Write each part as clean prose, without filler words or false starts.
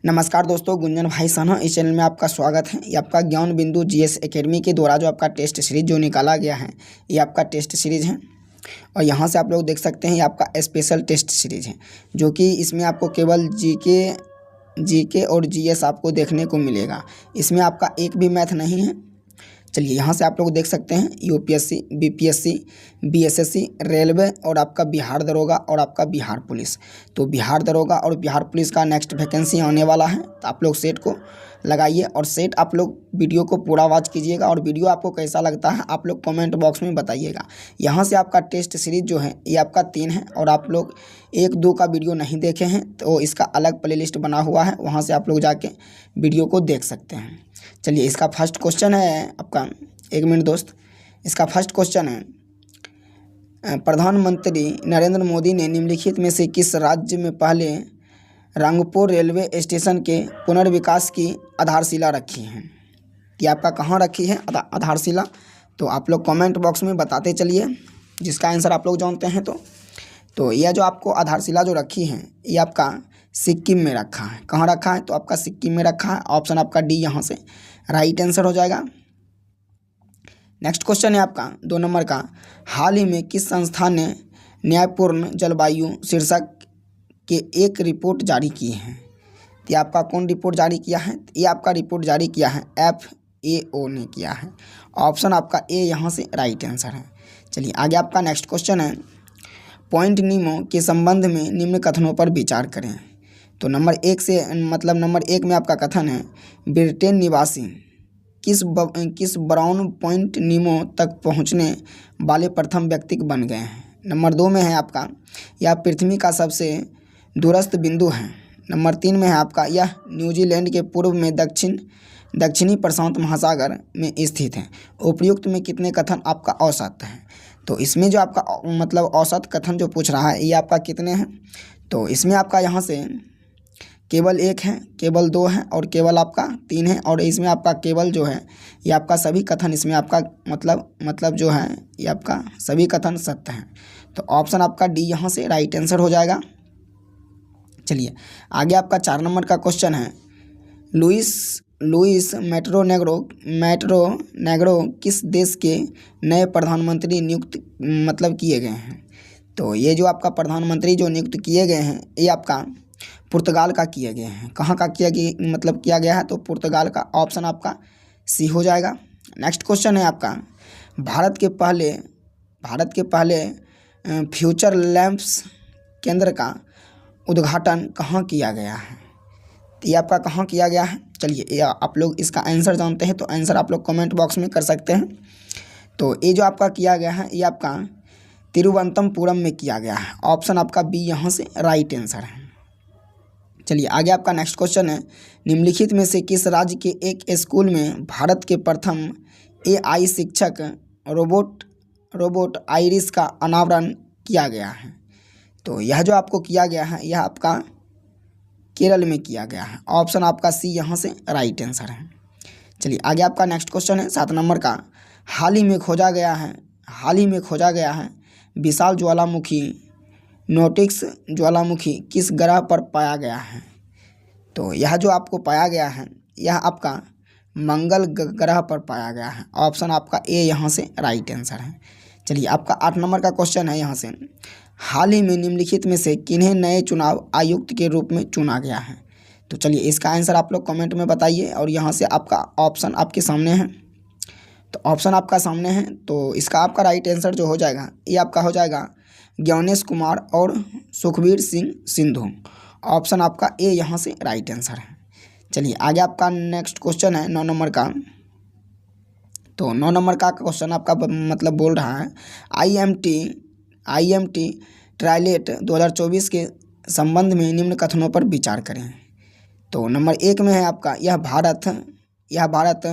नमस्कार दोस्तों, गुंजन भाई साहब इस चैनल में आपका स्वागत है। ये आपका ज्ञान बिंदु जीएस एकेडमी के द्वारा जो आपका टेस्ट सीरीज जो निकाला गया है, ये आपका टेस्ट सीरीज है। और यहाँ से आप लोग देख सकते हैं ये आपका स्पेशल टेस्ट सीरीज है, जो कि इसमें आपको केवल जीके और जीएस आपको देखने को मिलेगा। इसमें आपका एक भी मैथ नहीं है। चलिए यहाँ से आप लोग देख सकते हैं यूपीएससी, बीपीएससी, बीएसएससी, रेलवे और आपका बिहार दरोगा और आपका बिहार पुलिस। तो बिहार दरोगा और बिहार पुलिस का नेक्स्ट वैकेंसी आने वाला है, तो आप लोग सेट को लगाइए और सेट आप लोग वीडियो को पूरा वॉच कीजिएगा। और वीडियो आपको कैसा लगता है आप लोग कमेंट बॉक्स में बताइएगा। यहाँ से आपका टेस्ट सीरीज जो है ये आपका 3 है, और आप लोग 1-2 का वीडियो नहीं देखे हैं तो इसका अलग प्लेलिस्ट बना हुआ है, वहाँ से आप लोग जाके वीडियो को देख सकते हैं। चलिए इसका फर्स्ट क्वेश्चन है आपका, 1 मिनट दोस्त। इसका फर्स्ट क्वेश्चन है, प्रधानमंत्री नरेंद्र मोदी ने निम्नलिखित में से किस राज्य में पहले रंगपुर रेलवे स्टेशन के पुनर्विकास की आधारशिला रखी है? ये आपका कहाँ रखी है आधारशिला? तो आप लोग कमेंट बॉक्स में बताते चलिए जिसका आंसर आप लोग जानते हैं। तो यह जो आपको आधारशिला जो रखी है ये आपका सिक्किम में रखा है। कहाँ रखा है? तो आपका सिक्किम में रखा है। ऑप्शन आपका डी यहाँ से राइट आंसर हो जाएगा। नेक्स्ट क्वेश्चन है आपका 2 नंबर का, हाल ही में किस संस्था ने न्यायपूर्ण जलवायु शीर्षक के एक रिपोर्ट जारी की है? तो ये आपका कौन रिपोर्ट जारी किया है? ये आपका रिपोर्ट जारी किया है FAO ने किया है। ऑप्शन आपका ए यहाँ से राइट आंसर है। चलिए आगे आपका नेक्स्ट क्वेश्चन है, पॉइंट नीमो के संबंध में निम्न कथनों पर विचार करें। तो नंबर 1 में आपका कथन है, ब्रिटेन निवासी किस ब्राउन पॉइंट नीमो तक पहुंचने वाले प्रथम व्यक्ति बन गए हैं। नंबर 2 में है आपका, यह पृथ्वी का सबसे दूरस्थ बिंदु है। नंबर 3 में है आपका, यह न्यूजीलैंड के पूर्व में दक्षिणी प्रशांत महासागर में स्थित है। उपयुक्त में कितने कथन आपका औसत है? तो इसमें जो आपका औसत कथन जो पूछ रहा है ये आपका कितने हैं? तो इसमें आपका यहाँ से केवल 1 है, केवल 2 है और केवल आपका 3 है। और इसमें आपका केवल जो है ये आपका सभी कथन इसमें आपका मतलब जो है ये आपका सभी कथन सत्य हैं। तो ऑप्शन आपका डी यहाँ से राइट आंसर हो जाएगा। चलिए आगे आपका 4 नंबर का क्वेश्चन है, लुइस मैट्रोनेग्रो किस देश के नए प्रधानमंत्री नियुक्त किए गए हैं? तो ये जो आपका प्रधानमंत्री जो नियुक्त किए गए हैं ये आपका पुर्तगाल का किए गए हैं। कहाँ का किया गया है? तो पुर्तगाल का। ऑप्शन आपका सी हो जाएगा। नेक्स्ट क्वेश्चन है आपका, भारत के पहले फ्यूचर लैंप्स केंद्र का उद्घाटन कहाँ किया गया है? तो ये आपका कहाँ किया गया है? चलिए आप लोग इसका आंसर जानते हैं तो आंसर आप लोग कमेंट बॉक्स में कर सकते हैं। तो ये जो आपका किया गया है ये आपका तिरुवनंतपुरम में किया गया है। ऑप्शन आपका बी यहाँ से राइट आंसर है। चलिए आगे आपका नेक्स्ट क्वेश्चन है, निम्नलिखित में से किस राज्य के एक स्कूल में भारत के प्रथम AI शिक्षक रोबोट आइरिस का अनावरण किया गया है? तो यह जो आपको किया गया है यह आपका केरल में किया गया है। ऑप्शन आपका सी यहाँ से राइट आंसर है। चलिए आगे आपका नेक्स्ट क्वेश्चन है 7 नंबर का, हाल ही में खोजा गया है विशाल ज्वालामुखी नोटिक्स ज्वालामुखी किस ग्रह पर पाया गया है? तो यह जो आपको पाया गया है यह आपका मंगल ग्रह पर पाया गया है। ऑप्शन आपका ए यहाँ से राइट आंसर है। चलिए आपका 8 नंबर का क्वेश्चन है यहाँ से, हाल ही में निम्नलिखित में से किन्हें नए चुनाव आयुक्त के रूप में चुना गया है? तो चलिए इसका आंसर आप लोग कमेंट में बताइए। और यहाँ से आपका ऑप्शन आपके सामने है, तो ऑप्शन आपका सामने है। तो इसका आपका राइट आंसर जो हो जाएगा ये आपका हो जाएगा ज्ञानेश कुमार और सुखबीर सिंह सिंधु। ऑप्शन आपका ए यहाँ से राइट आंसर है। चलिए आगे आपका नेक्स्ट क्वेश्चन है 9 नंबर का। तो 9 नंबर का क्वेश्चन आपका बोल रहा है, IMT ट्रायलेट 2024 के संबंध में निम्न कथनों पर विचार करें। तो नंबर 1 में है आपका, यह भारत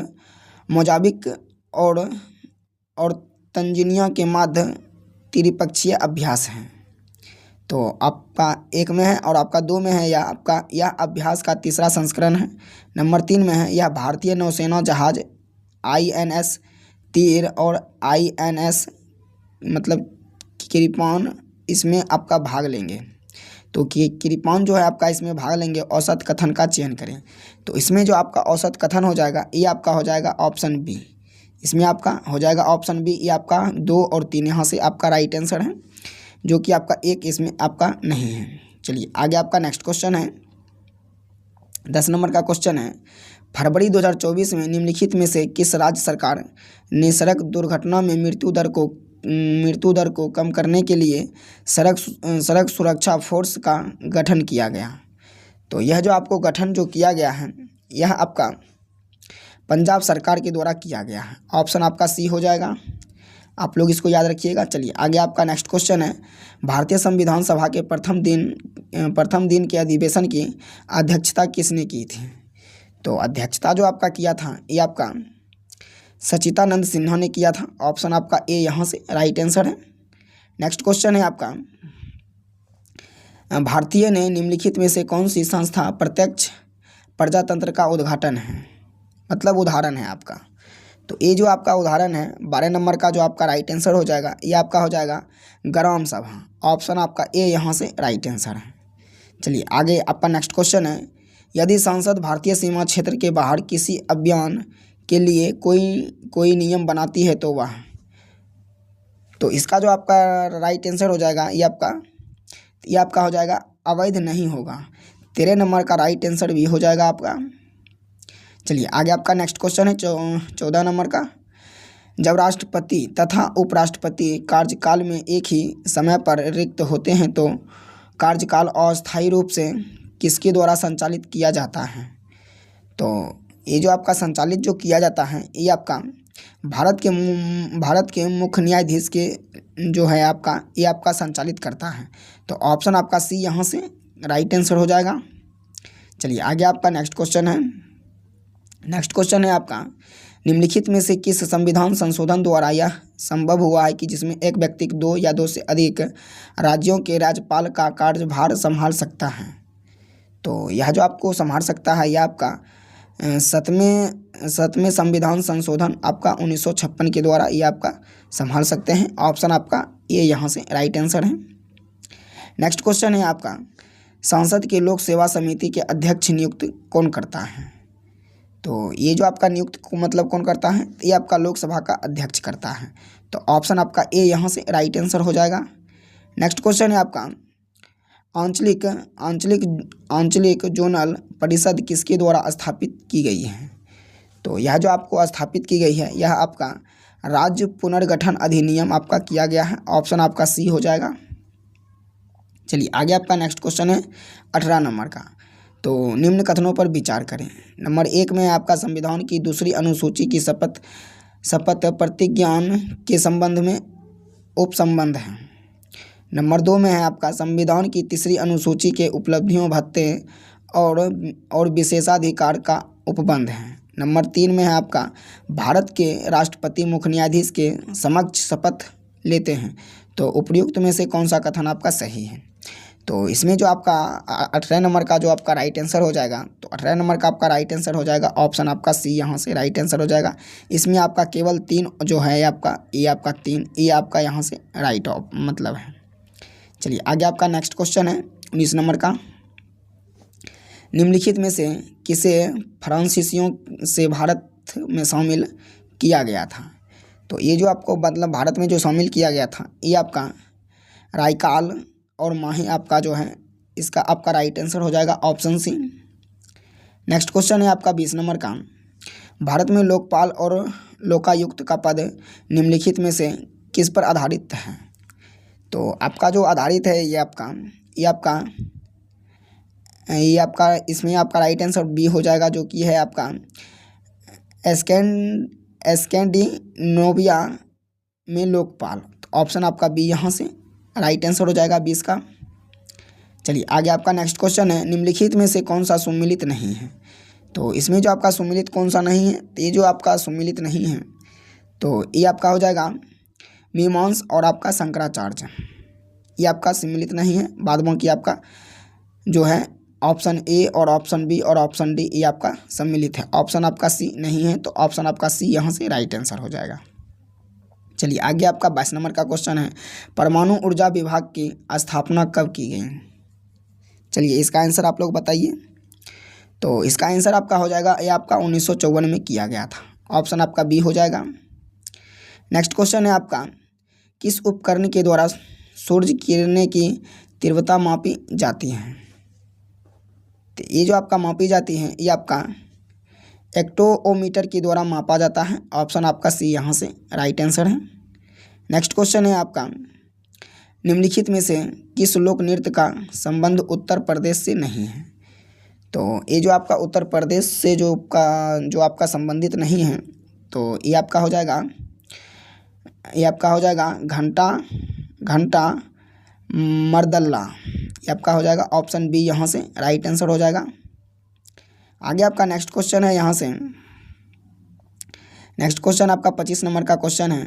मोजाम्बिक और तंजानिया के मध्य त्रिपक्षीय अभ्यास है। तो आपका 1 में है और आपका 2 में है यह अभ्यास का तीसरा संस्करण है। नंबर 3 में है, यह भारतीय नौसेना जहाज INS तीर और INS किरिपान इसमें आपका भाग लेंगे। तो तो कि कृपान जो है आपका इसमें भाग लेंगे, औसत कथन का चयन करें। तो इसमें जो आपका औसत कथन हो जाएगा ये आपका हो जाएगा ऑप्शन बी। इसमें आपका हो जाएगा ऑप्शन बी। ये आपका 2 और 3 यहाँ से आपका राइट आंसर है, जो कि आपका एक इसमें आपका नहीं है। चलिए आगे आपका नेक्स्ट क्वेश्चन है, 10 नंबर का क्वेश्चन है, फरवरी 2024 में निम्नलिखित में से किस राज्य सरकार ने सड़क दुर्घटना में मृत्यु दर को कम करने के लिए सड़क सुरक्षा फोर्स का गठन किया गया। तो यह जो आपको गठन जो किया गया है यह आपका पंजाब सरकार के द्वारा किया गया है। ऑप्शन आपका सी हो जाएगा, आप लोग इसको याद रखिएगा। चलिए आगे आपका नेक्स्ट क्वेश्चन है, भारतीय संविधान सभा के प्रथम दिन के अधिवेशन की अध्यक्षता किसने की थी। तो अध्यक्षता जो आपका किया था ये आपका सचिदानंद सिन्हा ने किया था। ऑप्शन आपका ए यहाँ से राइट आंसर है। नेक्स्ट क्वेश्चन है आपका, भारतीय ने निम्नलिखित में से कौन सी संस्था प्रत्यक्ष प्रजातंत्र का उद्घाटन है, मतलब उदाहरण है आपका। तो ये जो आपका उदाहरण है 12 नंबर का जो आपका राइट आंसर हो जाएगा ये आपका हो जाएगा ग्राम सभा। ऑप्शन आपका ए यहाँ से राइट आंसर है। चलिए आगे आपका नेक्स्ट क्वेश्चन है, यदि संसद भारतीय सीमा क्षेत्र के बाहर किसी अभियान के लिए कोई नियम बनाती है तो वह, तो इसका जो आपका राइट आंसर हो जाएगा ये आपका हो जाएगा अवैध नहीं होगा। 13 नंबर का राइट आंसर भी हो जाएगा आपका। चलिए आगे आपका नेक्स्ट क्वेश्चन है 14 नंबर का, जब राष्ट्रपति तथा उपराष्ट्रपति कार्यकाल में एक ही समय पर रिक्त होते हैं तो कार्यकाल अस्थायी रूप से किसके द्वारा संचालित किया जाता है। तो ये जो आपका संचालित जो किया जाता है ये आपका भारत के मुख्य न्यायाधीश के जो है आपका ये आपका संचालित करता है। तो ऑप्शन आपका सी यहाँ से राइट आंसर हो जाएगा। चलिए आगे आपका नेक्स्ट क्वेश्चन है आपका, निम्नलिखित में से किस संविधान संशोधन द्वारा यह संभव हुआ है कि जिसमें एक व्यक्ति 2 या 2 से अधिक राज्यों के राज्यपाल का कार्यभार संभाल सकता है। तो यह जो आपको संभाल सकता है यह आपका 7वें संविधान संशोधन आपका 1956 के द्वारा ये आपका संभाल सकते हैं। ऑप्शन आपका ये यहाँ से राइट आंसर है। नेक्स्ट क्वेश्चन है आपका, संसद के लोक सेवा समिति के अध्यक्ष नियुक्त कौन करता है। तो ये जो आपका नियुक्त को मतलब कौन करता है, ये आपका लोकसभा का अध्यक्ष करता है। तो ऑप्शन आपका ए यहाँ से राइट आंसर हो जाएगा। नेक्स्ट क्वेश्चन है आपका, आंचलिक जोनल परिषद किसके द्वारा स्थापित की गई है। तो यह जो आपको स्थापित की गई है यह आपका राज्य पुनर्गठन अधिनियम आपका किया गया है। ऑप्शन आपका सी हो जाएगा। चलिए आगे आपका नेक्स्ट क्वेश्चन है 18 नंबर का, तो निम्न कथनों पर विचार करें। नंबर 1 में आपका संविधान की दूसरी अनुसूची की शपथ प्रतिज्ञान के संबंध में उपसंबंध है। नंबर 2 में है आपका संविधान की तीसरी अनुसूची के उपलब्धियों भत्ते और विशेषाधिकार का उपबंध है। नंबर 3 में है आपका भारत के राष्ट्रपति मुख्य न्यायाधीश के समक्ष शपथ लेते हैं। तो उपयुक्त में से कौन सा कथन आपका सही है। तो इसमें जो आपका 18 नंबर का जो आपका राइट आंसर हो जाएगा, तो 18 नंबर का आपका राइट आंसर हो जाएगा ऑप्शन आपका सी यहाँ से राइट आंसर हो जाएगा। इसमें आपका केवल 3 जो है आपका ये आपका 3 ये आपका यहाँ से राइट मतलब है। चलिए आगे आपका नेक्स्ट क्वेश्चन है 19 नंबर का, निम्नलिखित में से किसे फ्रांसीसियों से भारत में शामिल किया गया था। तो ये जो आपको मतलब भारत में जो शामिल किया गया था ये आपका रायकाल और माही आपका जो है इसका आपका राइट आंसर हो जाएगा ऑप्शन सी। नेक्स्ट क्वेश्चन है आपका 20 नंबर का, भारत में लोकपाल और लोकायुक्त का पद निम्नलिखित में से किस पर आधारित है। तो आपका जो आधारित है ये आपका इसमें आपका राइट आंसर बी हो जाएगा, जो कि है आपका स्कैंडिनेविया में लोकपाल। तो ऑप्शन आपका बी यहाँ से राइट आंसर हो जाएगा 20 का। चलिए आगे आपका नेक्स्ट क्वेश्चन है, निम्नलिखित में से कौन सा सुमिलित नहीं है। तो इसमें जो आपका सुमिलित कौन सा नहीं है, तो ये जो आपका सुमिलित नहीं है तो ये आपका हो जाएगा मीमांस और आपका शंकराचार्य, ये आपका सम्मिलित नहीं है। बाद बाकी आपका जो है ऑप्शन ए और ऑप्शन बी और ऑप्शन डी ये आपका सम्मिलित है। ऑप्शन आपका सी नहीं है, तो ऑप्शन आपका सी यहाँ से राइट आंसर हो जाएगा। चलिए आगे आपका 22 नंबर का क्वेश्चन है, परमाणु ऊर्जा विभाग की स्थापना कब की गई। चलिए इसका आंसर आप लोग बताइए। तो इसका आंसर आपका हो जाएगा, ये आपका 1954 में किया गया था। ऑप्शन आपका बी हो जाएगा। नेक्स्ट क्वेश्चन है आपका, किस उपकरण के द्वारा सूर्य किरणें की तीव्रता मापी जाती है? तो ये जो आपका मापी जाती है ये आपका एक्टोओमीटर के द्वारा मापा जाता है। ऑप्शन आपका सी यहाँ से राइट आंसर है। नेक्स्ट क्वेश्चन है आपका, निम्नलिखित में से किस लोक नृत्य का संबंध उत्तर प्रदेश से नहीं है? तो ये जो आपका उत्तर प्रदेश से जो आपका संबंधित नहीं है, तो ये आपका हो जाएगा, घंटा मर्दल्ला। ये आपका हो जाएगा ऑप्शन बी यहाँ से राइट आंसर हो जाएगा। आगे आपका नेक्स्ट क्वेश्चन है, यहाँ से नेक्स्ट क्वेश्चन आपका 25 नंबर का क्वेश्चन है।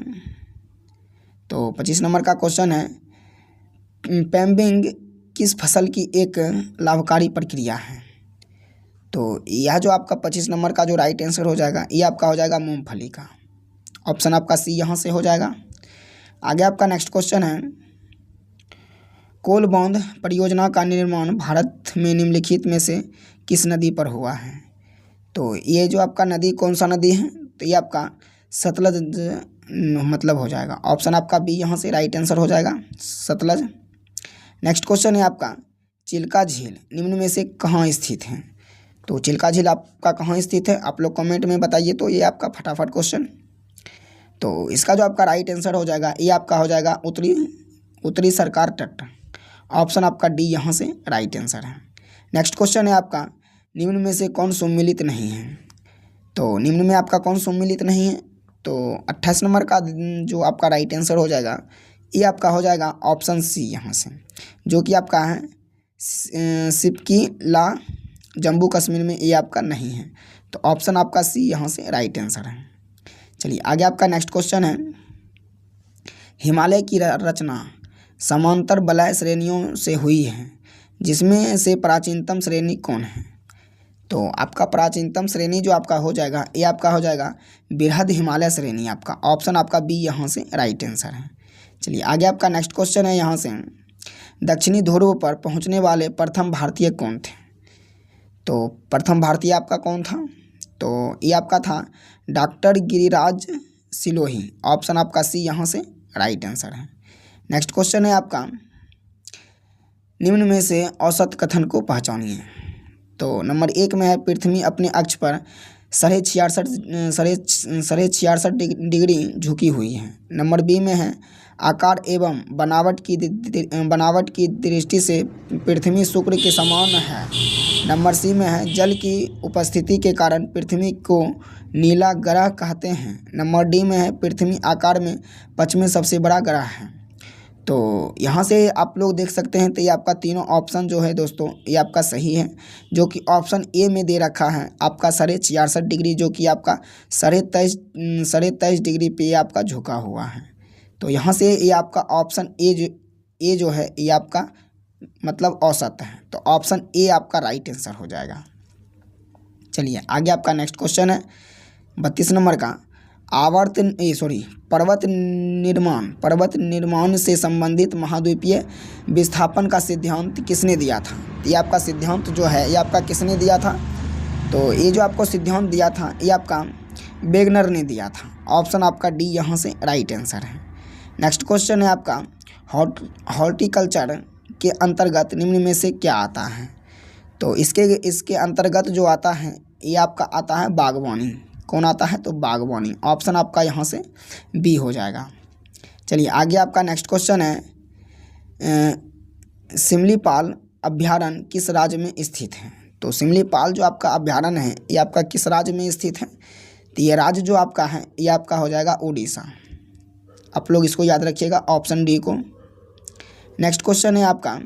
तो 25 नंबर का क्वेश्चन है, पैम्बिंग किस फसल की एक लाभकारी प्रक्रिया है? तो यह जो आपका 25 नंबर का जो राइट आंसर हो जाएगा ये आपका हो जाएगा मूंगफली का। ऑप्शन आपका सी यहाँ से हो जाएगा। आगे आपका नेक्स्ट क्वेश्चन है, कोल बांध परियोजना का निर्माण भारत में निम्नलिखित में से किस नदी पर हुआ है? तो ये जो आपका नदी कौन सा नदी है? तो ये आपका सतलज मतलब हो जाएगा। ऑप्शन आपका बी यहाँ से राइट आंसर हो जाएगा, सतलज। नेक्स्ट क्वेश्चन है आपका, चिल्का झील निम्न में से कहाँ स्थित है? तो चिल्का झील आपका कहाँ स्थित है आप लोग कमेंट में बताइए। तो ये आपका फटाफट क्वेश्चन, तो इसका जो आपका राइट आंसर हो जाएगा ये आपका हो जाएगा उत्तरी सरकार तट। ऑप्शन आपका डी यहाँ से राइट आंसर है। नेक्स्ट क्वेश्चन है आपका, निम्न में से कौन सम्मिलित नहीं है? तो निम्न में आपका कौन सम्मिलित नहीं है? तो 28 नंबर का जो आपका राइट आंसर हो जाएगा ये आपका हो जाएगा ऑप्शन सी यहाँ से, जो कि आपका है सिपकी ला जम्मू कश्मीर में, ये आपका नहीं है। तो ऑप्शन आपका सी यहाँ से राइट आंसर है। चलिए आगे आपका नेक्स्ट क्वेश्चन है, हिमालय की रचना समांतर वलय श्रेणियों से हुई है, जिसमें से प्राचीनतम श्रेणी कौन है? तो आपका प्राचीनतम श्रेणी जो आपका हो जाएगा ये आपका हो जाएगा बृहद हिमालय श्रेणी आपका। ऑप्शन आपका बी यहाँ से राइट आंसर है। चलिए आगे आपका नेक्स्ट क्वेश्चन है, यहाँ से दक्षिणी ध्रुव पर पहुँचने वाले प्रथम भारतीय कौन थे? तो प्रथम भारतीय आपका कौन था? तो ये आपका था डॉक्टर गिरिराज सिलोही। ऑप्शन आपका सी यहाँ से राइट आंसर है। नेक्स्ट क्वेश्चन है आपका, निम्न में से औसत कथन को पहचानिए। तो नंबर 1 में है, पृथ्वी अपने अक्ष पर 66.66 डिग्री झुकी हुई है। नंबर बी में है, आकार एवं बनावट की दृष्टि से पृथ्वी शुक्र के समान है। नंबर सी में है, जल की उपस्थिति के कारण पृथ्वी को नीला ग्रह कहते हैं। नंबर डी में है, पृथ्वी आकार में 5वें सबसे बड़ा ग्रह है। तो यहाँ से आप लोग देख सकते हैं, तो ये आपका तीनों ऑप्शन जो है दोस्तों ये आपका सही है, जो कि ऑप्शन ए में दे रखा है आपका 66.5 डिग्री, जो कि आपका 23.5 डिग्री पे आपका झुका हुआ है। तो यहाँ से ये आपका ऑप्शन ए जो है ये आपका मतलब औसत है। तो ऑप्शन ए आपका राइट आंसर हो जाएगा। चलिए आगे आपका नेक्स्ट क्वेश्चन है 32 नंबर का, पर्वत निर्माण से संबंधित महाद्वीपीय विस्थापन का सिद्धांत किसने दिया था? ये आपका सिद्धांत जो है ये आपका किसने दिया था? तो ये जो आपको सिद्धांत दिया था ये आपका वेगनर ने दिया था। ऑप्शन आपका डी यहाँ से राइट आंसर है। नेक्स्ट क्वेश्चन है आपका, हॉर्टिकल्चर के अंतर्गत निम्न में से क्या आता है? तो इसके अंतर्गत जो आता है ये आपका आता है बागवानी। कौन आता है? तो बागवानी। ऑप्शन आपका यहाँ से बी हो जाएगा। चलिए आगे आपका नेक्स्ट क्वेश्चन है, सिमलीपाल अभ्यारण्य किस राज्य में स्थित है? तो सिमलीपाल जो आपका अभ्यारण्य है ये आपका किस राज्य में स्थित है? तो ये राज्य जो आपका है ये आपका हो जाएगा उड़ीसा। आप लोग इसको याद रखिएगा, ऑप्शन डी को। नेक्स्ट क्वेश्चन है आपका,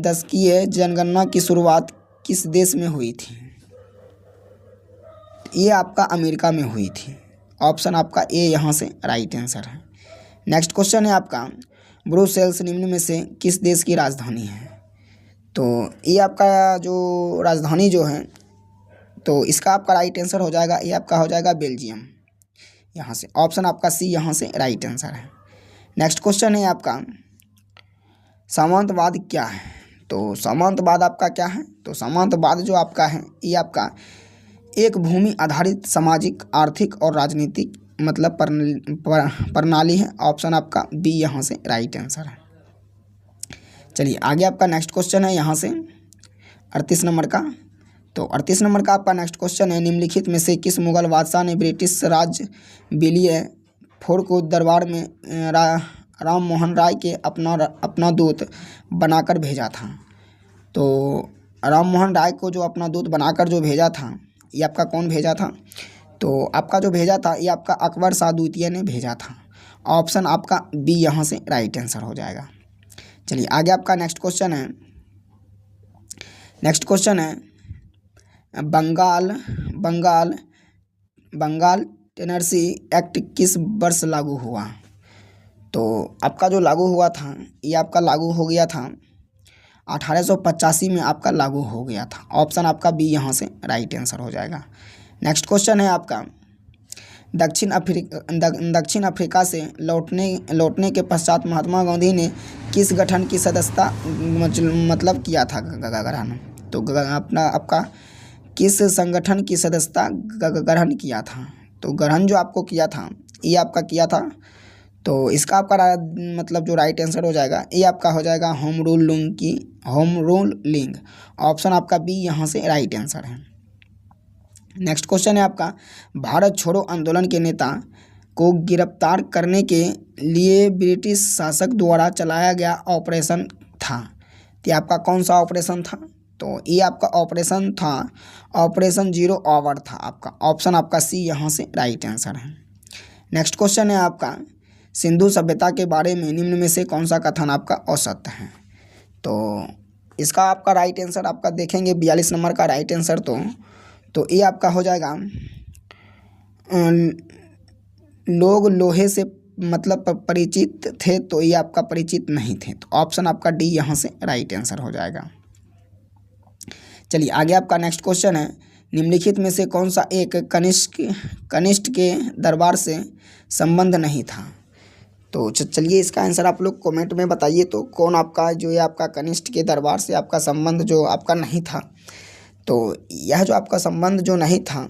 दशकीय जनगणना की शुरुआत किस देश में हुई थी? ये आपका अमेरिका में हुई थी। ऑप्शन आपका ए यहाँ से राइट आंसर है। नेक्स्ट क्वेश्चन है आपका, ब्रुसेल्स निम्न में से किस देश की राजधानी है? तो ये आपका जो राजधानी जो है तो इसका आपका राइट आंसर हो जाएगा, ये आपका हो जाएगा बेल्जियम यहाँ से। ऑप्शन आपका सी यहाँ से राइट आंसर है। नेक्स्ट क्वेश्चन है आपका, सामंतवाद क्या है? तो सामंतवाद आपका क्या है? तो सामंतवाद जो आपका है ये आपका एक भूमि आधारित सामाजिक, आर्थिक और राजनीतिक मतलब प्रणाली है। ऑप्शन आपका बी यहाँ से राइट आंसर है। चलिए आगे आपका नेक्स्ट क्वेश्चन है यहाँ से 38 नंबर का। तो 38 नंबर का आपका नेक्स्ट क्वेश्चन है, निम्नलिखित में से किस मुगल बादशाह ने ब्रिटिश राज विलियम फोर को दरबार में राम मोहन राय के अपना दूत बनाकर भेजा था? तो राम मोहन राय को जो अपना दूत बनाकर जो भेजा था ये आपका कौन भेजा था? तो आपका जो भेजा था ये आपका अकबर शाह द्वितीय ने भेजा था। ऑप्शन आपका बी यहाँ से राइट आंसर हो जाएगा। चलिए आगे आपका नेक्स्ट क्वेश्चन है। नेक्स्ट क्वेश्चन है, बंगाल टेनर्सी एक्ट किस वर्ष लागू हुआ? तो आपका जो लागू हुआ था ये आपका लागू हो गया था 1885 में आपका लागू हो गया था। ऑप्शन आपका बी यहाँ से राइट आंसर हो जाएगा। नेक्स्ट क्वेश्चन है आपका, दक्षिण अफ्रीका से लौटने के पश्चात महात्मा गांधी ने किस गठन की सदस्यता मतलब किया था ग्रहण? तो अपना आपका किस संगठन की सदस्यता ग्रहण किया था? तो ग्रहण जो आपको किया था ये आपका किया था, तो इसका आपका मतलब जो राइट आंसर हो जाएगा ये आपका हो जाएगा होम रूल लिंग। ऑप्शन आपका बी यहाँ से राइट आंसर है। नेक्स्ट क्वेश्चन है आपका, भारत छोड़ो आंदोलन के नेता को गिरफ्तार करने के लिए ब्रिटिश शासक द्वारा चलाया गया ऑपरेशन था। तो ये आपका कौन सा ऑपरेशन था? तो ये आपका ऑपरेशन था ऑपरेशन जीरो आवर था आपका। ऑप्शन आपका सी यहाँ से राइट आंसर है। नेक्स्ट क्वेश्चन है आपका, सिंधु सभ्यता के बारे में निम्न में से कौन सा कथन आपका असत्य है? तो इसका आपका राइट आंसर आपका देखेंगे 42 नंबर का राइट आंसर। तो ये आपका हो जाएगा लोग लोहे से मतलब परिचित थे, तो ये आपका परिचित नहीं थे। तो ऑप्शन आपका डी यहाँ से राइट आंसर हो जाएगा। चलिए आगे आपका नेक्स्ट क्वेश्चन है, निम्नलिखित में से कौन सा एक कनिष्ठ के दरबार से संबंध नहीं था? तो चलिए इसका आंसर आप लोग कमेंट में बताइए। तो कौन आपका जो ये आपका कनिष्ठ के दरबार से आपका संबंध जो आपका नहीं था? तो यह जो आपका संबंध जो नहीं था,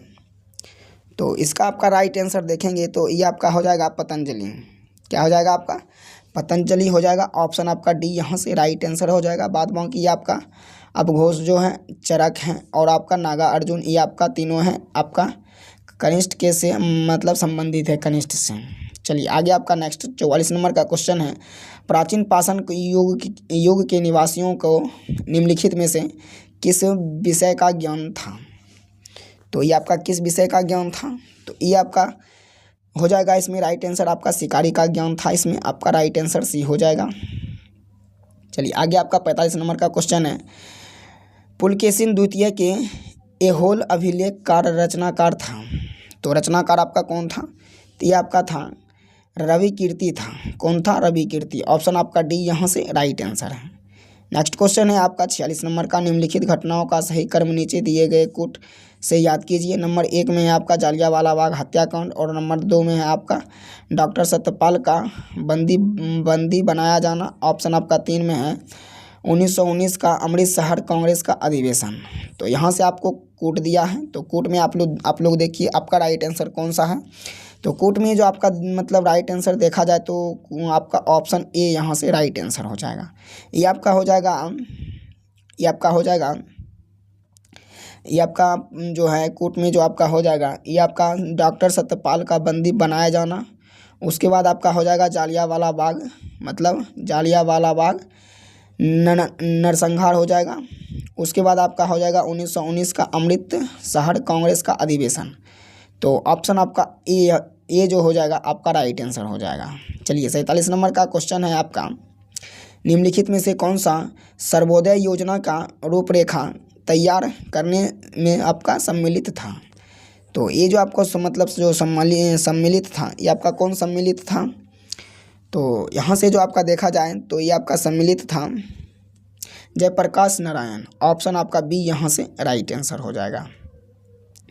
तो इसका आपका राइट आंसर देखेंगे तो ये आपका हो जाएगा पतंजलि। क्या हो जाएगा आपका? पतंजलि हो जाएगा। ऑप्शन आपका डी यहाँ से राइट आंसर हो जाएगा। बाद बाकी ये आपका अपघोष जो है, चरक हैं और आपका नागा अर्जुन, ये आपका तीनों हैं आपका कनिष्ठ के से मतलब संबंधित है कनिष्ठ से। चलिए आगे आपका नेक्स्ट 44 नंबर का क्वेश्चन है, प्राचीन पाषाण युग के निवासियों को निम्नलिखित में से किस विषय का ज्ञान था? तो ये आपका किस विषय का ज्ञान था? तो ये आपका हो जाएगा इसमें राइट आंसर आपका शिकारी का ज्ञान था। इसमें आपका राइट आंसर सी हो जाएगा। चलिए आगे आपका 45 नंबर का क्वेश्चन है, पुलकेशिन द्वितीय के ऐहोल अभिलेख का रचनाकार था। तो रचनाकार आपका कौन था? तो ये आपका था रवि कीर्ति था। कौन था? रवि कीर्ति। ऑप्शन आपका डी यहाँ से राइट आंसर है। नेक्स्ट क्वेश्चन है आपका 46 नंबर का, निम्नलिखित घटनाओं का सही क्रम नीचे दिए गए कोट से याद कीजिए। नंबर 1 में है आपका जालियांवाला बाग हत्याकांड और नंबर 2 में है आपका डॉक्टर सत्यपाल का बंदी बनाया जाना। ऑप्शन आपका 3 में है 1919 का अमृतसर कांग्रेस का अधिवेशन। तो यहाँ से आपको कोट दिया है, तो कोट में आप लोग देखिए आपका राइट आंसर कौन सा है। तो कोट में जो आपका मतलब राइट आंसर देखा जाए तो आपका ऑप्शन ए यहाँ से राइट आंसर हो जाएगा। ये आपका हो जाएगा ये आपका जो है कोट में जो आपका हो जाएगा ये आपका डॉक्टर सत्यपाल का बंदी बनाया जाना। उसके बाद आपका हो जाएगा जालियांवाला बाग मतलब जालियांवाला बाग नरसंहार हो जाएगा। उसके बाद आपका हो जाएगा 1919 का अमृतसर कांग्रेस का अधिवेशन। तो ऑप्शन आपका ए जो हो जाएगा आपका राइट आंसर हो जाएगा। चलिए 47 नंबर का क्वेश्चन है आपका, निम्नलिखित में से कौन सा सर्वोदय योजना का रूपरेखा तैयार करने में आपका सम्मिलित था? तो ये जो आपको मतलब जो सम्मिलित था ये आपका कौन सम्मिलित था? तो यहाँ से जो आपका देखा जाए तो ये आपका सम्मिलित था जयप्रकाश नारायण। ऑप्शन आपका बी यहाँ से राइट आंसर हो जाएगा।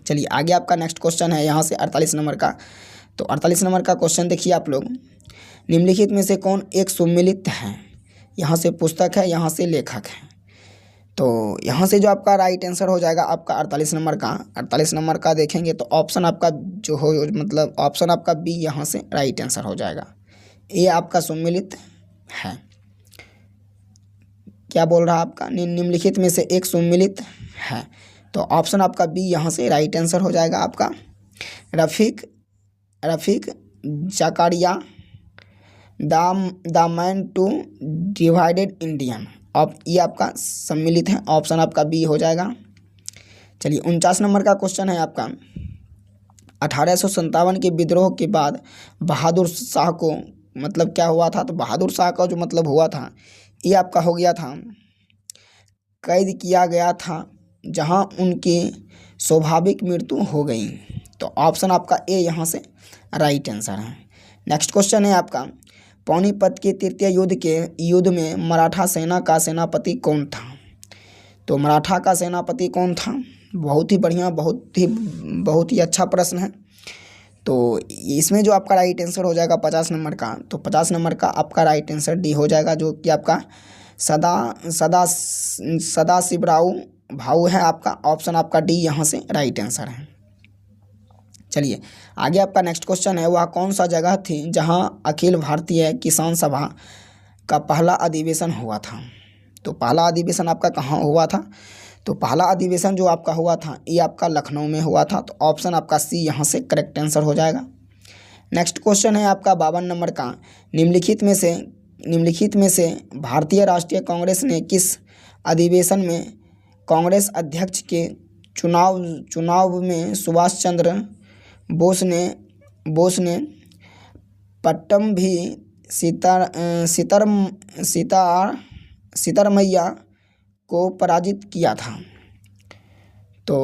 चलिए आगे आपका नेक्स्ट क्वेश्चन है यहाँ से 48 नंबर का। तो 48 नंबर का क्वेश्चन देखिए आप लोग, निम्नलिखित में से कौन एक सम्मिलित है? यहाँ से पुस्तक है, यहाँ से लेखक है। तो यहाँ से जो आपका राइट आंसर हो जाएगा आपका 48 नंबर का, 48 नंबर का देखेंगे तो ऑप्शन आपका जो हो मतलब ऑप्शन आपका बी यहाँ से राइट आंसर हो जाएगा। ये आपका सम्मिलित है। क्या बोल रहा है आपका, निम्नलिखित में से एक सम्मिलित है। तो ऑप्शन आपका बी यहाँ से राइट आंसर हो जाएगा आपका। Rafiq Zakaria the man to divided Indian, अब ये आपका सम्मिलित है, ऑप्शन आपका बी हो जाएगा। चलिए 49 नंबर का क्वेश्चन है आपका। 1857 के विद्रोह के बाद बहादुर शाह को मतलब क्या हुआ था, तो बहादुर शाह का जो मतलब हुआ था ये आपका हो गया था, कैद किया गया था जहां उनकी स्वाभाविक मृत्यु हो गई। तो ऑप्शन आपका ए यहाँ से राइट आंसर है। नेक्स्ट क्वेश्चन है आपका। पानीपत के तृतीय युद्ध में मराठा सेना का सेनापति कौन था। तो मराठा का सेनापति कौन था, बहुत ही बढ़िया, बहुत ही अच्छा प्रश्न है। तो इसमें जो आपका राइट आंसर हो जाएगा 50 नंबर का, तो 50 नंबर का आपका राइट आंसर डी हो जाएगा, जो कि आपका सदाशिवराव भाऊ है आपका, ऑप्शन आपका डी यहाँ से राइट आंसर है। चलिए आगे आपका नेक्स्ट क्वेश्चन है। वह कौन सा जगह थी जहां अखिल भारतीय किसान सभा का पहला अधिवेशन हुआ था। तो पहला अधिवेशन आपका कहाँ हुआ था, तो पहला अधिवेशन जो आपका हुआ था ये आपका लखनऊ में हुआ था, तो ऑप्शन आपका सी यहाँ से करेक्ट आंसर हो जाएगा। नेक्स्ट क्वेश्चन है आपका 52 नंबर का। निम्नलिखित में से भारतीय राष्ट्रीय कांग्रेस ने किस अधिवेशन में कांग्रेस अध्यक्ष के चुनाव में सुभाष चंद्र बोस ने पट्टम भी सीतारमैया को पराजित किया था। तो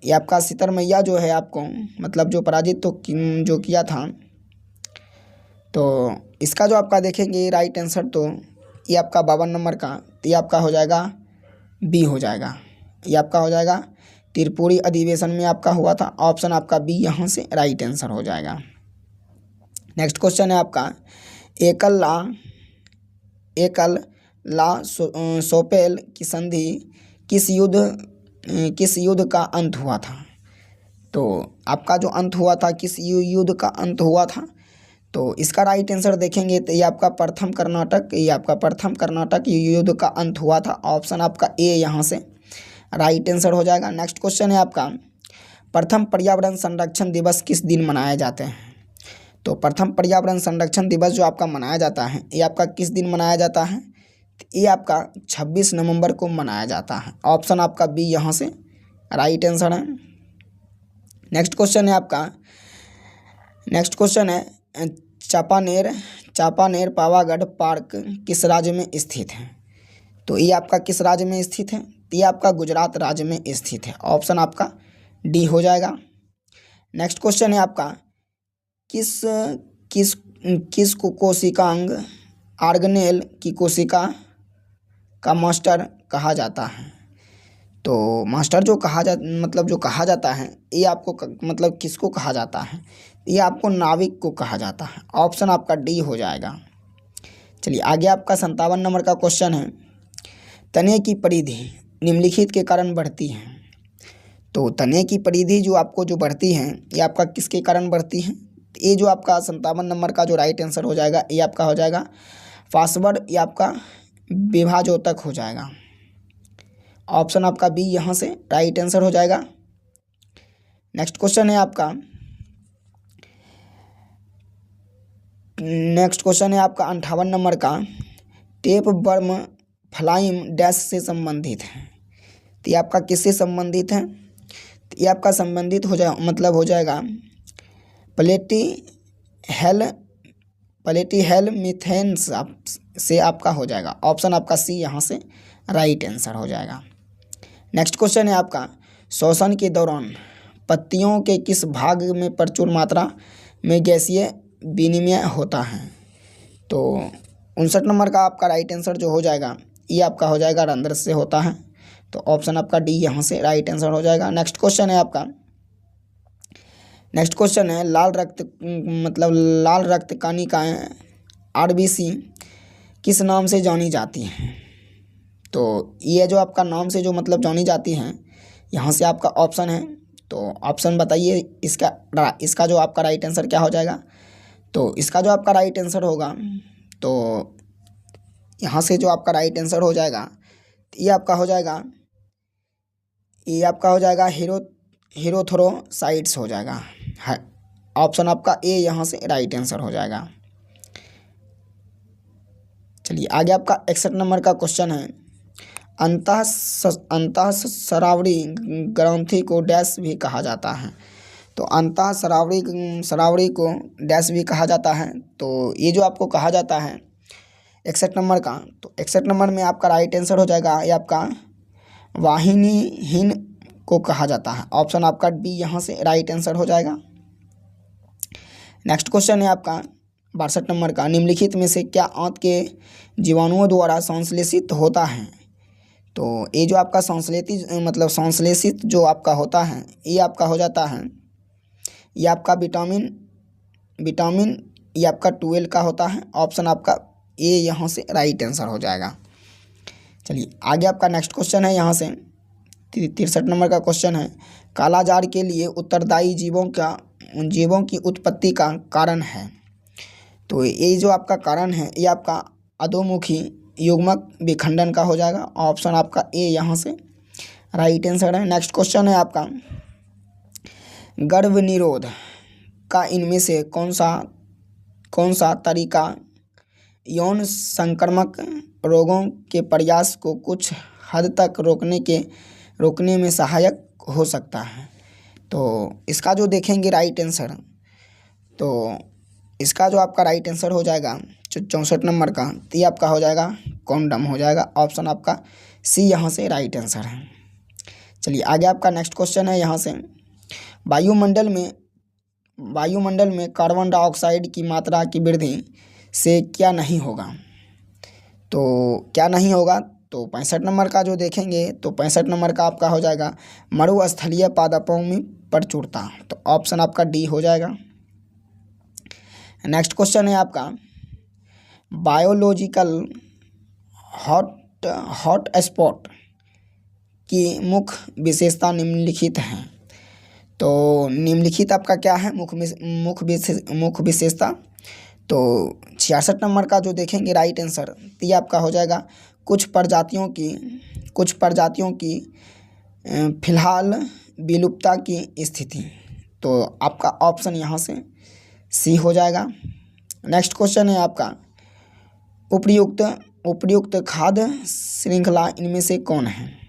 ये आपका सीतारमैया जो है आपको मतलब जो पराजित तो जो किया था, तो इसका जो आपका देखेंगे राइट आंसर, तो ये आपका 52 नंबर का, तो ये आपका हो जाएगा बी हो जाएगा, ये आपका हो जाएगा त्रिपुरी अधिवेशन में आपका हुआ था, ऑप्शन आपका बी यहाँ से राइट आंसर हो जाएगा। नेक्स्ट क्वेश्चन है आपका। एकल ला सोपेल की संधि किस युद्ध का अंत हुआ था। तो आपका जो अंत हुआ था किस युद्ध का अंत हुआ था, तो इसका राइट आंसर देखेंगे तो ये आपका प्रथम कर्नाटक युद्ध का अंत हुआ था, ऑप्शन आपका ए यहाँ से राइट आंसर हो जाएगा। नेक्स्ट क्वेश्चन है आपका। प्रथम पर्यावरण संरक्षण दिवस किस दिन मनाए जाते हैं। तो प्रथम पर्यावरण संरक्षण दिवस जो आपका मनाया जाता है ये आपका किस दिन मनाया जाता है, ये आपका 26 नवंबर को मनाया जाता है, ऑप्शन आपका बी यहाँ से राइट आंसर है। नेक्स्ट क्वेश्चन है आपका। नेक्स्ट क्वेश्चन है चापानेर पावागढ़ पार्क किस राज्य में स्थित है। तो ये आपका किस राज्य में स्थित है, तो ये आपका गुजरात राज्य में स्थित है, ऑप्शन आपका डी हो जाएगा। नेक्स्ट क्वेश्चन है आपका। किस कोशिकांग ऑर्गेनेल की कोशिका का मास्टर कहा जाता है। तो मास्टर जो कहा जाता है ये आपको मतलब किसको कहा जाता है, ये आपको नाविक को कहा जाता है, ऑप्शन आपका डी हो जाएगा। चलिए आगे आपका 57 नंबर का क्वेश्चन है। तने की परिधि निम्नलिखित के कारण बढ़ती है। तो तने की परिधि जो आपको जो बढ़ती है ये आपका किसके कारण बढ़ती है, ये जो आपका 57 नंबर का जो राइट आंसर हो जाएगा ये आपका हो जाएगा फास्फर, ये आपका विभाजोतक हो जाएगा, ऑप्शन आपका बी यहाँ से राइट आंसर हो जाएगा। नेक्स्ट क्वेश्चन है आपका। नेक्स्ट क्वेश्चन है आपका 58 नंबर का। टेप वर्म फ्लाइम डैश से संबंधित है। तो ये आपका किससे संबंधित है, तो ये आपका संबंधित हो जाएगा प्लेटी मिथेन्स से आपका हो जाएगा, ऑप्शन आपका सी यहाँ से राइट आंसर हो जाएगा। नेक्स्ट क्वेश्चन है आपका। श्वसन के दौरान पत्तियों के किस भाग में प्रचुर मात्रा में गैसीय विनिमय होता है। तो 59 नंबर का आपका राइट आंसर जो हो जाएगा ये आपका हो जाएगा रंध्र से होता है, तो ऑप्शन आपका डी यहाँ से राइट आंसर हो जाएगा। नेक्स्ट क्वेश्चन है आपका। नेक्स्ट क्वेश्चन है लाल रक्त कणिकाएं आरबीसी किस नाम से जानी जाती हैं? तो ये जो आपका नाम से जो मतलब जानी जाती हैं, यहाँ से आपका ऑप्शन है, तो ऑप्शन बताइए इसका जो आपका राइट आंसर क्या हो जाएगा। तो इसका जो आपका राइट आंसर होगा, तो यहाँ से जो आपका राइट आंसर हो जाएगा, ये आपका हो जाएगा, ये आपका हो जाएगा हीरोथ्रोसाइट्स हो जाएगा। है ऑप्शन आपका ए यहाँ से राइट आंसर हो जाएगा। चलिए आगे आपका 61 नंबर का क्वेश्चन है, अंतःस्रावी ग्रंथि को डैश भी कहा जाता है। तो अंतःस्रावी को डैश भी कहा जाता है। तो ये जो आपको कहा जाता है 61 नंबर का, तो 61 नंबर में आपका राइट आंसर हो जाएगा, ये आपका वाहिनीहीन को कहा जाता है। ऑप्शन आपका बी यहाँ से राइट आंसर हो जाएगा। नेक्स्ट क्वेश्चन है आपका 62 नंबर का, निम्नलिखित में से क्या आंत के जीवाणुओं द्वारा संश्लेषित होता है। तो ये जो आपका संश्लेषित जो आपका होता है, ये आपका हो जाता है, ये आपका विटामिन ये आपका 12 का होता है। ऑप्शन आपका ए यहाँ से राइट आंसर हो जाएगा। चलिए आगे आपका नेक्स्ट क्वेश्चन है, यहाँ से 63 नंबर का क्वेश्चन है, कालाजार के लिए उत्तरदायी जीवों की उत्पत्ति का कारण है। तो ये जो आपका कारण है, ये आपका अधोमुखी युग्मक विखंडन का हो जाएगा। ऑप्शन आपका ए यहाँ से राइट आंसर है। नेक्स्ट क्वेश्चन है आपका, गर्भ निरोध का इनमें से कौन सा तरीका यौन संक्रामक रोगों के प्रयास को कुछ हद तक रोकने में सहायक हो सकता है। तो इसका जो देखेंगे राइट आंसर, तो इसका जो आपका राइट आंसर हो जाएगा 64 नंबर का, तो ये आपका हो जाएगा कॉन्डम हो जाएगा। ऑप्शन आपका सी यहाँ से राइट आंसर है। चलिए आगे आपका नेक्स्ट क्वेश्चन है, यहाँ से वायुमंडल में कार्बन डाइऑक्साइड की मात्रा की वृद्धि से क्या नहीं होगा। तो क्या नहीं होगा, तो 65 नंबर का जो देखेंगे, तो 65 नंबर का आपका हो जाएगा मरुस्थलीय पादपों में प्रचुरता। तो ऑप्शन आपका डी हो जाएगा। नेक्स्ट क्वेश्चन है आपका, बायोलॉजिकल हॉट स्पॉट की मुख्य विशेषता निम्नलिखित हैं। तो निम्नलिखित आपका क्या है मुख्य विशेषता। तो 66 नंबर का जो देखेंगे राइट आंसर, तो ये आपका हो जाएगा कुछ प्रजातियों की फिलहाल विलुप्तता की स्थिति। तो आपका ऑप्शन यहाँ से सी हो जाएगा। नेक्स्ट क्वेश्चन है आपका, उपयुक्त खाद्य श्रृंखला इनमें से कौन है।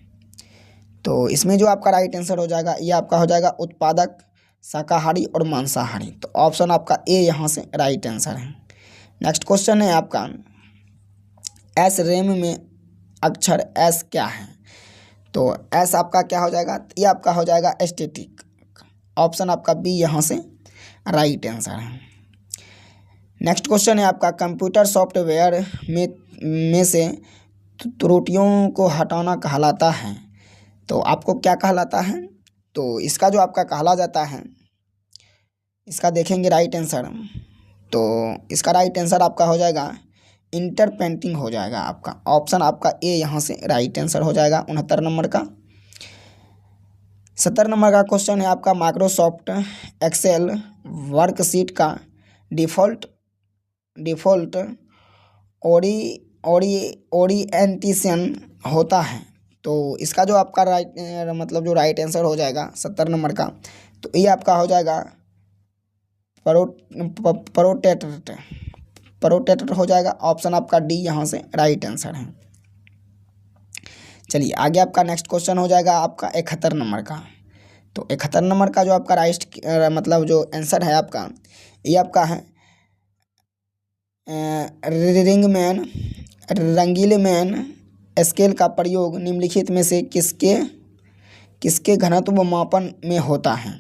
तो इसमें जो आपका राइट आंसर हो जाएगा, ये आपका हो जाएगा उत्पादक, शाकाहारी और मांसाहारी। तो ऑप्शन आपका ए यहाँ से राइट आंसर है। नेक्स्ट क्वेश्चन है आपका, एस रेम में अक्षर एस क्या है। तो एस आपका क्या हो जाएगा, ये आपका हो जाएगा एस्थेटिक। ऑप्शन आपका बी यहाँ से राइट आंसर है। नेक्स्ट क्वेश्चन है आपका, कंप्यूटर सॉफ्टवेयर में से त्रुटियों को हटाना कहलाता है। तो आपको क्या कहलाता है, तो इसका जो आपका कहला जाता है, इसका देखेंगे राइट आंसर, तो इसका राइट आंसर आपका हो जाएगा इंटरप्रेटिंग हो जाएगा आपका। ऑप्शन आपका ए यहाँ से राइट आंसर हो जाएगा 69 नंबर का। 70 नंबर का क्वेश्चन है आपका, माइक्रोसॉफ्ट एक्सेल वर्कशीट का डिफ़ॉल्ट ओरिएंटेशन होता है। तो इसका जो आपका राइट आंसर हो जाएगा 70 नंबर का, तो ये आपका हो जाएगा प्रोटेक्टर हो जाएगा। ऑप्शन आपका डी यहाँ से राइट आंसर है। चलिए आगे आपका नेक्स्ट क्वेश्चन हो जाएगा आपका 71 नंबर का। तो 71 नंबर का जो आपका जो आंसर है आपका, ये आपका है रंगीले मैन स्केल का प्रयोग निम्नलिखित में से किसके घनत्व मापन में होता है।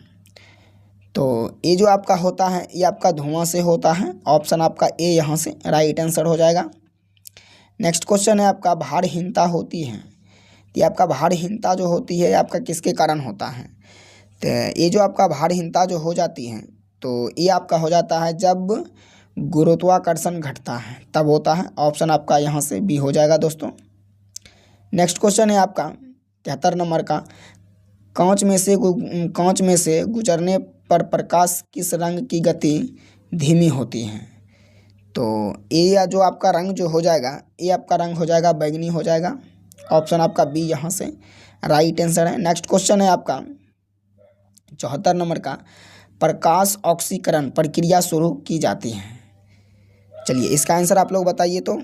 तो ये जो आपका होता है, ये आपका धुआं से होता है। ऑप्शन आपका ए यहाँ से राइट आंसर हो जाएगा। नेक्स्ट क्वेश्चन है आपका, भारहीनता होती है, ये आपका भारहीनता जो होती है आपका किसके कारण होता है। तो ये जो आपका भारहीनता जो हो जाती है, तो ये आपका हो जाता है जब गुरुत्वाकर्षण घटता है तब होता है। ऑप्शन आपका यहाँ से बी हो जाएगा दोस्तों। नेक्स्ट क्वेश्चन है आपका 73 नंबर का, कांच में से गुजरने पर प्रकाश किस रंग की गति धीमी होती है? तो ये जो आपका रंग जो हो जाएगा, ये आपका रंग हो जाएगा बैंगनी हो जाएगा। ऑप्शन आपका बी यहाँ से राइट आंसर है। नेक्स्ट क्वेश्चन है आपका 74 नंबर का, प्रकाश ऑक्सीकरण प्रक्रिया शुरू की जाती है। चलिए इसका आंसर आप लोग बताइए। तो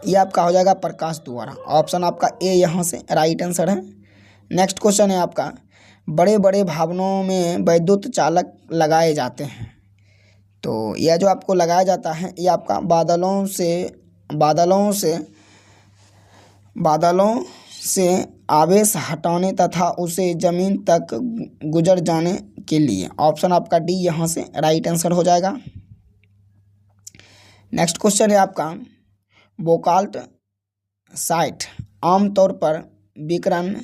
ये आपका हो जाएगा प्रकाश द्वारा। ऑप्शन आपका ए यहाँ से राइट आंसर है। नेक्स्ट क्वेश्चन है आपका, बड़े बड़े भवनों में विद्युत चालक लगाए जाते हैं। तो यह जो आपको लगाया जाता है ये आपका बादलों से आवेश हटाने तथा उसे जमीन तक गुजर जाने के लिए। ऑप्शन आपका डी यहाँ से राइट आंसर हो जाएगा। नेक्स्ट क्वेश्चन है आपका, बोकाल्ट साइट आमतौर पर विकिरण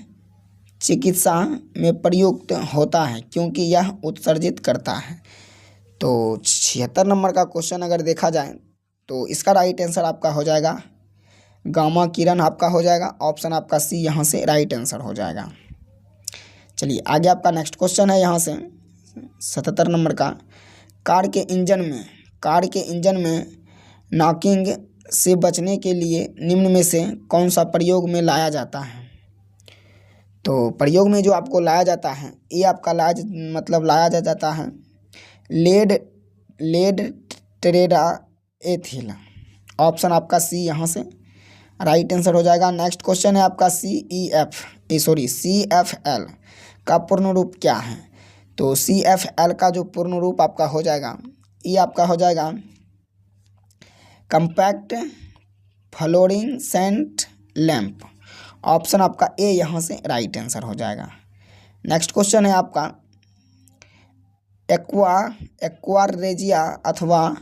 चिकित्सा में प्रयुक्त होता है क्योंकि यह उत्सर्जित करता है। तो 76 नंबर का क्वेश्चन अगर देखा जाए तो इसका राइट आंसर आपका हो जाएगा गामा किरण आपका हो जाएगा। ऑप्शन आपका सी यहाँ से राइट आंसर हो जाएगा। चलिए आगे आपका नेक्स्ट क्वेश्चन है यहाँ से 77 नंबर का, कार के इंजन में नॉकिंग से बचने के लिए निम्न में से कौन सा प्रयोग में लाया जाता है? तो प्रयोग में जो आपको लाया जाता है ये आपका लाया जाता है लेड टेरेडा एथिल। ऑप्शन आपका सी यहाँ से राइट आंसर हो जाएगा। नेक्स्ट क्वेश्चन है आपका CFL का पूर्ण रूप क्या है? तो CFL का जो पूर्ण रूप आपका हो जाएगा ये आपका हो जाएगा कम्पैक्ट फ्लोरेसेंट लैंप। ऑप्शन आपका ए यहाँ से राइट आंसर हो जाएगा। नेक्स्ट क्वेश्चन है आपका एक्वारेजिया अथवा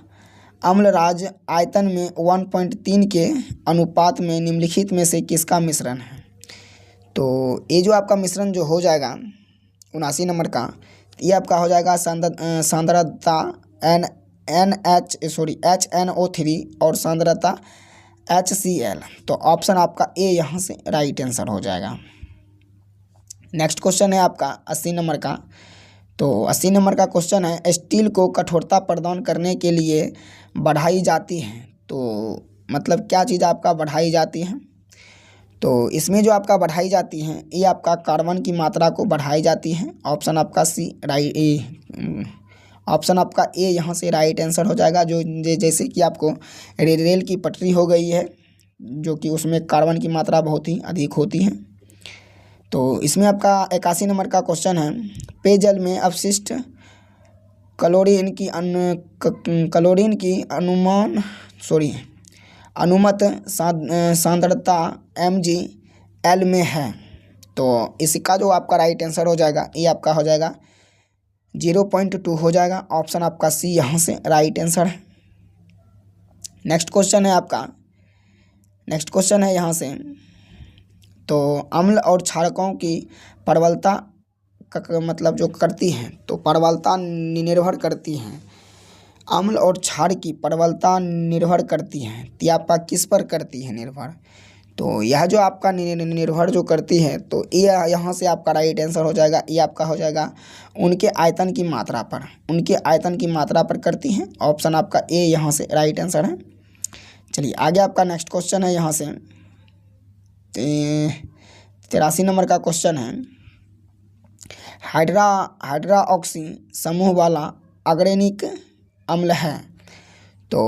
अम्लराज आयतन में 1.3 के अनुपात में निम्नलिखित में से किसका मिश्रण है? तो ये जो आपका मिश्रण जो हो जाएगा 79 नंबर का, ये आपका हो जाएगा सांद्रता HNO3 और सांद्रता HCl। तो ऑप्शन आपका ए यहाँ से राइट आंसर हो जाएगा। नेक्स्ट क्वेश्चन है आपका 80 नंबर का। तो 80 नंबर का क्वेश्चन है, स्टील को कठोरता प्रदान करने के लिए बढ़ाई जाती है। तो मतलब क्या चीज़ आपका बढ़ाई जाती है? तो इसमें जो आपका बढ़ाई जाती है ये आपका कार्बन की मात्रा को बढ़ाई जाती है। ऑप्शन आपका ऑप्शन आपका ए यहाँ से राइट आंसर हो जाएगा। जो जैसे कि आपको रेल की पटरी हो गई है जो कि उसमें कार्बन की मात्रा बहुत ही अधिक होती है। तो इसमें आपका 81 नंबर का क्वेश्चन है, पेयजल में अपशिष्ट क्लोरीन की अनुमत सांद्रता mgl में है। तो इसका जो आपका राइट आंसर हो जाएगा ये आपका हो जाएगा 0.2 हो जाएगा। ऑप्शन आपका सी यहाँ से राइट आंसर है। नेक्स्ट क्वेश्चन है यहाँ से, तो अम्ल और क्षारकों की प्रबलता मतलब जो करती हैं, तो प्रबलता निर्भर करती हैं। अम्ल और क्षार की प्रबलता निर्भर करती है तो आपका किस पर करती है निर्भर? तो यह जो आपका निर्भर जो करती है तो ये यहाँ से आपका राइट आंसर हो जाएगा। ये आपका हो जाएगा उनके आयतन की मात्रा पर करती हैं। ऑप्शन आपका ए यहाँ से राइट आंसर है। चलिए आगे आपका नेक्स्ट क्वेश्चन है यहाँ से 83 नंबर का क्वेश्चन है, हाइड्रोक्सी समूह वाला ऑर्गेनिक अम्ल है। तो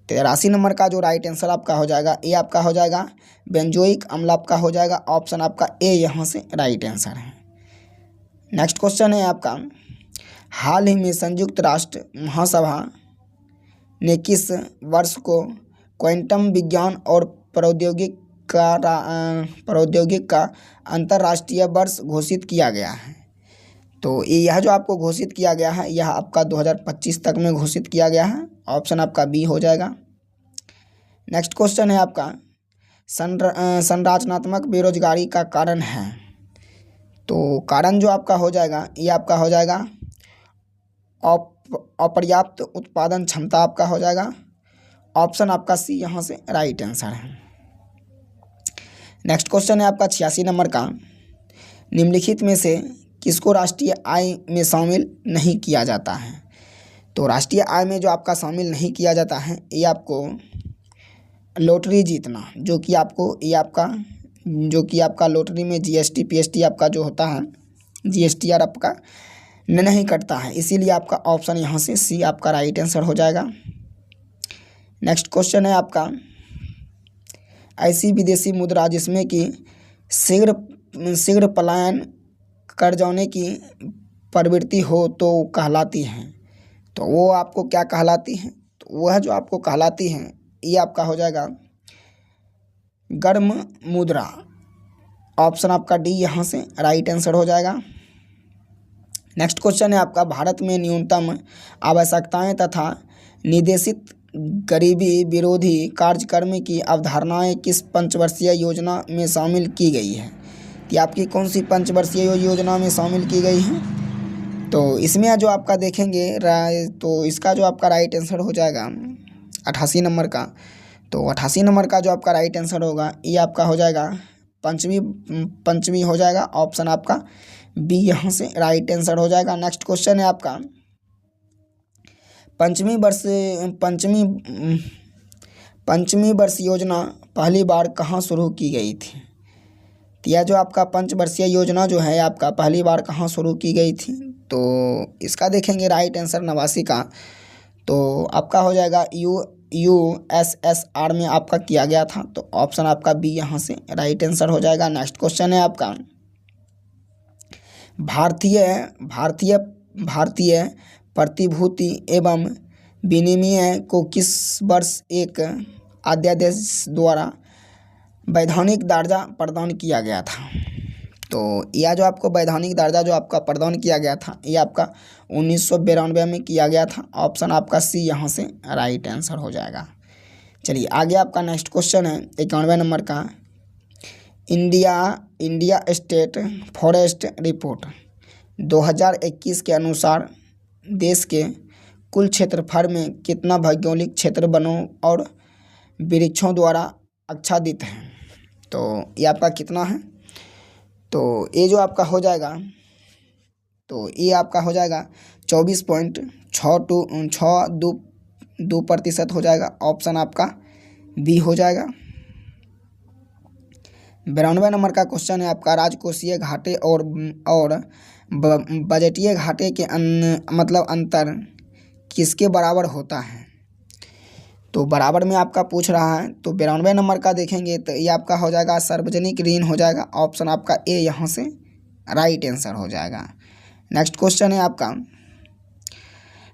83 नंबर का जो राइट आंसर आपका हो जाएगा ये आपका हो जाएगा बेंजोइक अम्ल आपका हो जाएगा। ऑप्शन आपका ए यहाँ से राइट आंसर है। नेक्स्ट क्वेश्चन है आपका, हाल ही में संयुक्त राष्ट्र महासभा ने किस वर्ष को क्वांटम विज्ञान और प्रौद्योगिकी का अंतर्राष्ट्रीय वर्ष घोषित किया गया है? तो यह जो आपको घोषित किया गया है यह आपका 2025 तक में घोषित किया गया है। ऑप्शन आपका बी हो जाएगा। नेक्स्ट क्वेश्चन है आपका, संरचनात्मक बेरोजगारी का कारण है। तो कारण जो आपका हो जाएगा ये आपका हो जाएगा अपर्याप्त उत्पादन क्षमता आपका हो जाएगा। ऑप्शन आपका सी यहाँ से राइट आंसर है। नेक्स्ट क्वेश्चन है आपका 86 नंबर का, निम्नलिखित में से किसको राष्ट्रीय आय में शामिल नहीं किया जाता है। तो राष्ट्रीय आय में जो आपका शामिल नहीं किया जाता है ये आपको लॉटरी जीतना, जो कि आपका लॉटरी में जीएसटी पीएसटी आपका जो होता है जीएसटीआर आपका नहीं कटता है, इसीलिए आपका ऑप्शन यहाँ से सी आपका राइट आंसर हो जाएगा। नेक्स्ट क्वेश्चन है आपका, ऐसी विदेशी मुद्रा जिसमें कि शीघ्र पलायन कर जाने की प्रवृत्ति हो तो कहलाती है। तो वो आपको क्या कहलाती है, तो वह जो आपको कहलाती है ये आपका हो जाएगा गर्म मुद्रा। ऑप्शन आपका डी यहाँ से राइट आंसर हो जाएगा। नेक्स्ट क्वेश्चन है आपका, भारत में न्यूनतम आवश्यकताएं तथा निर्देशित गरीबी विरोधी कार्यक्रम की अवधारणाएं किस पंचवर्षीय योजना में शामिल की गई है। कि आपकी कौन सी पंचवर्षीय योजना में शामिल की गई है। तो इसमें जो आपका देखेंगे तो इसका जो आपका राइट आंसर हो जाएगा 88 नंबर का। तो 88 नंबर का जो आपका राइट आंसर होगा ये आपका हो जाएगा पंचमी हो जाएगा। ऑप्शन आपका बी यहाँ से राइट आंसर हो जाएगा। नेक्स्ट क्वेश्चन है आपका, पंचमी वर्ष योजना पहली बार कहाँ शुरू की गई थी। तो यह जो आपका पंचवर्षीय योजना जो है आपका पहली बार कहाँ शुरू की गई थी। तो इसका देखेंगे राइट आंसर 89 का। तो आपका हो जाएगा USSR में आपका किया गया था। तो ऑप्शन आपका बी यहाँ से राइट आंसर हो जाएगा। नेक्स्ट क्वेश्चन है आपका, भारतीय प्रतिभूति एवं विनिमय को किस वर्ष एक अध्यादेश द्वारा वैधानिक दर्जा प्रदान किया गया था। तो यह जो आपको वैधानिक दर्जा जो आपका प्रदान किया गया था ये आपका 1992 में किया गया था। ऑप्शन आपका सी यहाँ से राइट आंसर हो जाएगा। चलिए आगे आपका नेक्स्ट क्वेश्चन है 91 नंबर का, इंडिया स्टेट फॉरेस्ट रिपोर्ट 2021 के अनुसार देश के कुल क्षेत्रफल में कितना भौगोलिक क्षेत्र वनों और वृक्षों द्वारा आच्छादित है। तो ये आपका कितना है। तो ये जो आपका हो जाएगा, तो ये आपका हो जाएगा 24.62% हो जाएगा। ऑप्शन आपका बी हो जाएगा। 92 नंबर का क्वेश्चन है आपका, राजकोषीय घाटे और बजटीय घाटे के मतलब अंतर किसके बराबर होता है। तो बराबर में आपका पूछ रहा है। तो 92 नंबर का देखेंगे तो ये आपका हो जाएगा सार्वजनिक ऋण हो जाएगा। ऑप्शन आपका ए यहाँ से राइट आंसर हो जाएगा। नेक्स्ट क्वेश्चन है आपका,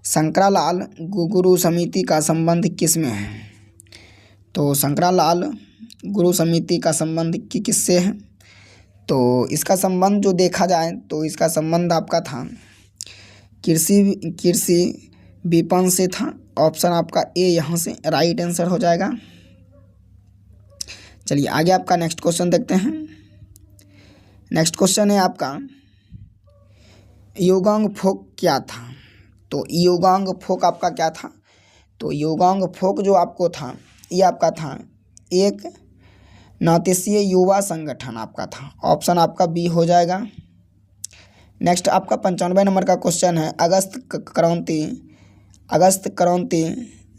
शंकरालाल गुरु समिति का संबंध किस में है। तो शंकरालाल गुरु समिति का संबंध किससे है। तो इसका संबंध जो देखा जाए तो इसका संबंध आपका था कृषि विपणन से था। ऑप्शन आपका ए यहाँ से राइट आंसर हो जाएगा। चलिए आगे आपका नेक्स्ट क्वेश्चन देखते हैं। नेक्स्ट क्वेश्चन है आपका, योगांग फोक क्या था। तो योगांग फोक आपका क्या था। तो योगांग फोक जो आपको था ये आपका था एक नातीय युवा संगठन आपका था। ऑप्शन आपका बी हो जाएगा। नेक्स्ट आपका 95 नंबर का क्वेश्चन है, अगस्त क्रांति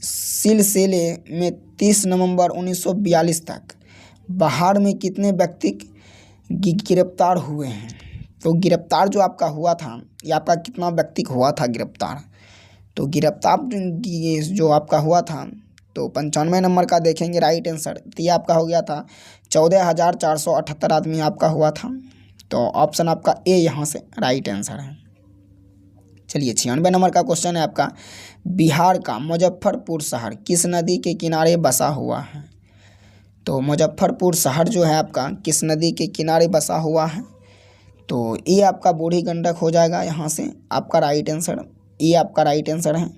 सिलसिले में 30 नवंबर 1942 तक बिहार में कितने व्यक्ति गिरफ्तार हुए हैं। तो गिरफ्तार जो आपका हुआ था ये आपका कितना व्यक्ति हुआ था गिरफ्तार। तो गिरफ्तार जो आपका हुआ था तो 95 नंबर का देखेंगे राइट आंसर। तो ये आपका हो गया था 14,478 आदमी आपका हुआ था। तो ऑप्शन आपका ए यहाँ से राइट आंसर है। चलिए 96 नंबर का क्वेश्चन है आपका, बिहार का मुजफ्फरपुर शहर किस नदी के किनारे बसा हुआ है। तो मुजफ्फरपुर शहर जो है आपका किस नदी के किनारे बसा हुआ है। तो ये आपका बूढ़ी गंडक हो जाएगा यहाँ से आपका राइट आंसर। ये आपका राइट आंसर है।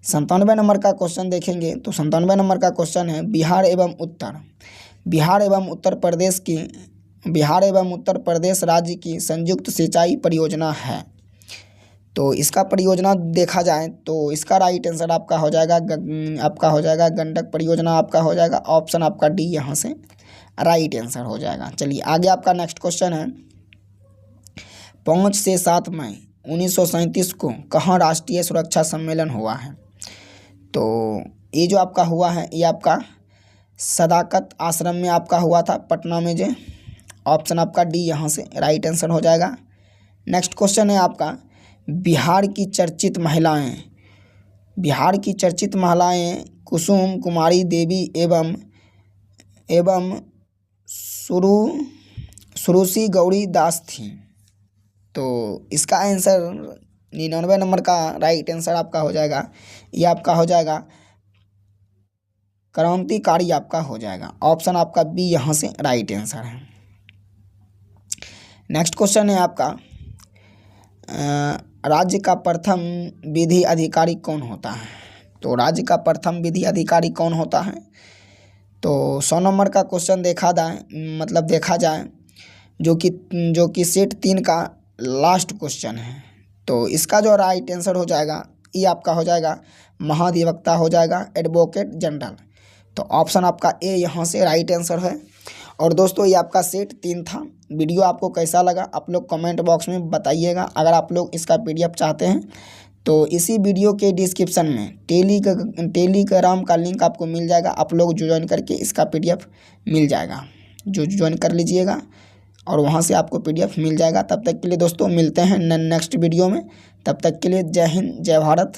97 नंबर का क्वेश्चन देखेंगे तो 97 नंबर का क्वेश्चन है, बिहार एवं उत्तर प्रदेश राज्य की संयुक्त सिंचाई परियोजना है। तो इसका परियोजना देखा जाए तो इसका राइट आंसर आपका हो जाएगा गंडक परियोजना आपका हो जाएगा ऑप्शन आपका डी यहाँ से राइट आंसर हो जाएगा। चलिए आगे आपका नेक्स्ट क्वेश्चन है 5 से 7 मई 1937 को कहाँ राष्ट्रीय सुरक्षा सम्मेलन हुआ है। तो ये जो आपका हुआ है ये आपका सदाकत आश्रम में आपका हुआ था पटना में जो ऑप्शन आपका डी यहाँ से राइट आंसर हो जाएगा। नेक्स्ट क्वेश्चन है आपका बिहार की चर्चित महिलाएं कुसुम कुमारी देवी एवं सुरुचि गौरी दास थी। तो इसका आंसर 99 नंबर का राइट आंसर आपका हो जाएगा ये आपका हो जाएगा क्रांतिकारी आपका हो जाएगा ऑप्शन आपका बी यहाँ से राइट आंसर है। नेक्स्ट क्वेश्चन है आपका राज्य का प्रथम विधि अधिकारी कौन होता है। तो राज्य का प्रथम विधि अधिकारी कौन होता है। तो 100 नंबर का क्वेश्चन देखा जाए जो कि सेट 3 का लास्ट क्वेश्चन है। तो इसका जो राइट आंसर हो जाएगा ये आपका हो जाएगा महाधिवक्ता हो जाएगा एडवोकेट जनरल। तो ऑप्शन आपका ए यहाँ से राइट आंसर है। और दोस्तों ये आपका सेट 3 था। वीडियो आपको कैसा लगा आप लोग कमेंट बॉक्स में बताइएगा। अगर आप लोग इसका पीडीएफ चाहते हैं तो इसी वीडियो के डिस्क्रिप्शन में टेलीग्राम का लिंक आपको मिल जाएगा। आप लोग ज्वाइन करके इसका पीडीएफ मिल जाएगा, जो ज्वाइन कर लीजिएगा और वहाँ से आपको पीडीएफ मिल जाएगा। तब तक के लिए दोस्तों मिलते हैं नेक्स्ट वीडियो में। तब तक के लिए जय हिंद जय भारत।